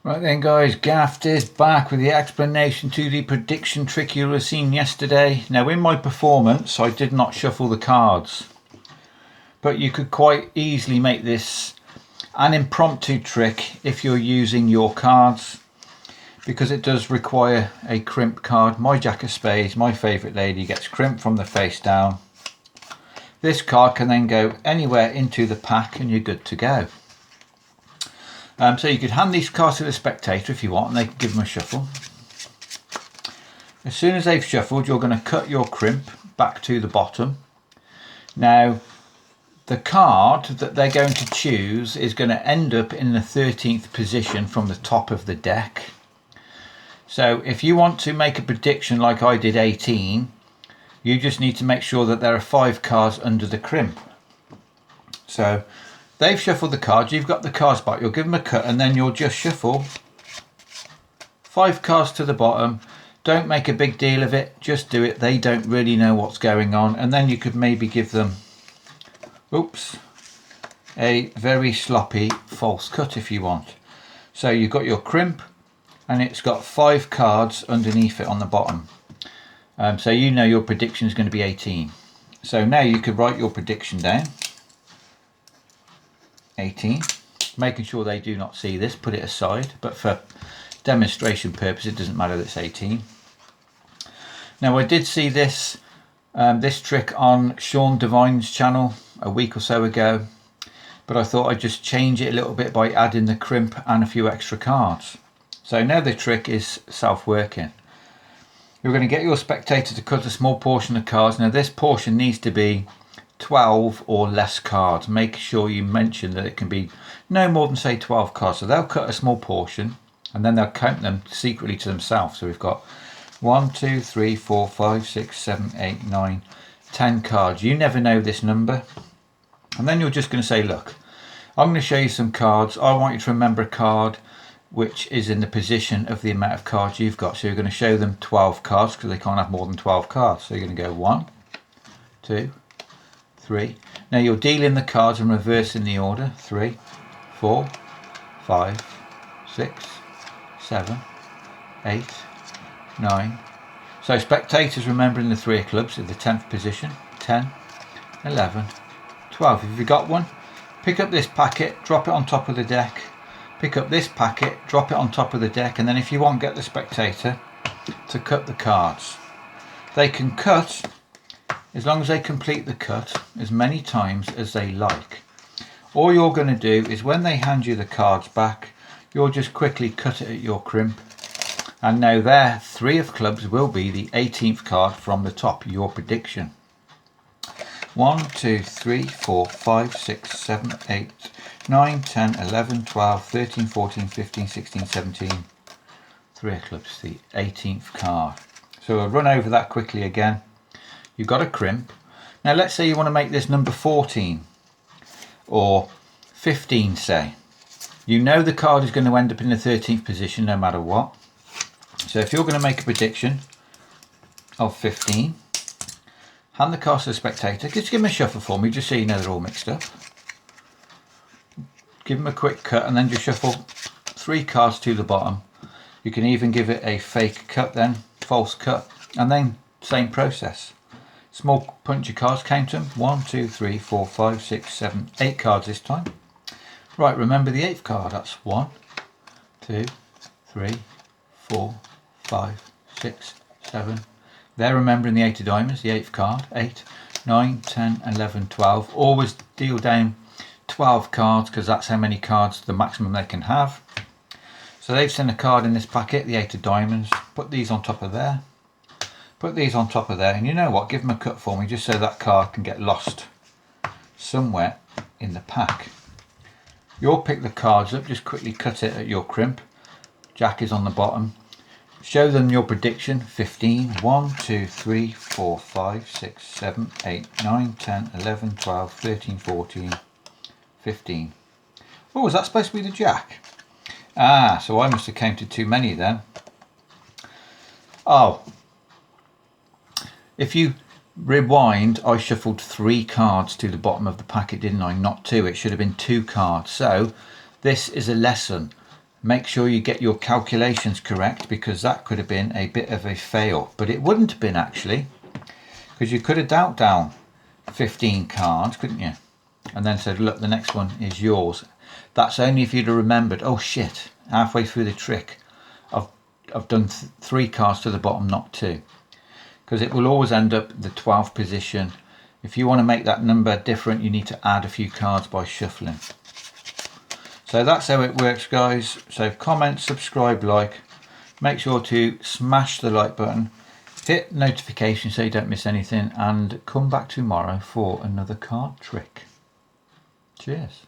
Right then guys, Gaffed is back with the explanation to the prediction trick you will have seen yesterday. Now in my performance I did not shuffle the cards, but you could quite easily make this an impromptu trick if you're using your cards, because it does require a crimp card. My Jack of Spades, my favourite lady, gets crimped from the face down. This card can then go anywhere into the pack and you're good to go. So you could hand these cards to the spectator if you want, and they can give them a shuffle. As soon as they've shuffled, you're going to cut your crimp back to the bottom. Now, the card that they're going to choose is going to end up in the 13th position from the top of the deck. So if you want to make a prediction like I did 18, you just need to make sure that there are 5 cards under the crimp. So they've shuffled the cards, you've got the cards back, you'll give them a cut and then you'll just shuffle 5 cards to the bottom. Don't make a big deal of it, just do it. They don't really know what's going on, and then you could maybe give them, a very sloppy false cut if you want. So you've got your crimp and it's got 5 cards underneath it on the bottom. So you know your prediction is going to be 18. So now you could write your prediction down. 18, making sure they do not see this, put it aside, but for demonstration purpose it doesn't matter that it's 18. Now I did see this trick on Sean Devine's channel a week or so ago, but I thought I'd just change it a little bit by adding the crimp and a few extra cards. So now the trick is self-working. You're going to get your spectator to cut a small portion of cards. Now this portion needs to be 12 or less cards. Make sure you mention that it can be no more than say 12 cards. So they'll cut a small portion and then they'll count them secretly to themselves. So we've got 1, 2, 3, 4, 5, 6, 7, 8, 9, 10 cards. You never know this number. And then you're just going to say, look, I'm going to show you some cards. I want you to remember a card which is in the position of the amount of cards you've got. So you're going to show them 12 cards because they can't have more than 12 cards. So you're going to go 1, 2, 3. Now you're dealing the cards and reversing the order. 3, 4, 5, 6, 7, 8, 9. So spectators remembering the 3 of clubs in the 10th position. 10, 11, 12. If you've got one, pick up this packet, drop it on top of the deck. Pick up this packet, drop it on top of the deck, and then if you want, get the spectator to cut the cards. They can cut as long as they complete the cut as many times as they like. All you're going to do is when they hand you the cards back, you'll just quickly cut it at your crimp, and now their 3 of clubs will be the 18th card from the top, your prediction. 1, 2, 3, 4, 5, 6, 7, 8, 9, 10, 11, 12, 13, 14, 15, 16, 17. 3 of clubs, the 18th card. So we'll run over that quickly again. You've got a crimp. Now let's say you want to make this number 14 or 15 say. You know the card is going to end up in the 13th position no matter what. So if you're going to make a prediction of 15, hand the cards to the spectator. Just give them a shuffle for me just so you know they're all mixed up. Give them a quick cut and then just shuffle 3 cards to the bottom. You can even give it a fake cut then, false cut, and then same process. Small punchy cards, count them. 1, 2, 3, 4, 5, 6, 7, 8 cards this time. Right, remember the 8th card. That's 1, 2, 3, 4, 5, 6, 7. They're remembering the 8 of diamonds, the 8th card. 8, 9, 10, 11, 12. Always deal down 12 cards because that's how many cards, the maximum they can have. So they've sent a card in this packet, the 8 of diamonds. Put these on top of there. Put these on top of there, and you know what, give them a cut for me just so that card can get lost somewhere in the pack. You'll pick the cards up, just quickly cut it at your crimp. Jack is on the bottom. Show them your prediction. 15, 1, 2, 3, 4, 5, 6, 7, 8, 9, 10, 11, 12, 13, 14, 15. Oh, is that supposed to be the Jack? Ah, so I must have counted too many then. Oh, if you rewind, I shuffled 3 cards to the bottom of the packet, didn't I? Not 2. It should have been 2 cards. So this is a lesson. make sure you get your calculations correct, because that could have been a bit of a fail. But it wouldn't have been actually, because you could have dealt down 15 cards, couldn't you? And then said, look, the next one is yours. That's only if you'd have remembered, oh shit, halfway through the trick I've done 3 cards to the bottom, not 2. Because it will always end up the 12th position. If you want to make that number different, you need to add a few cards by shuffling. So that's how it works, guys. So comment, subscribe, like. Make sure to smash the like button. Hit notification so you don't miss anything. And come back tomorrow for another card trick. Cheers.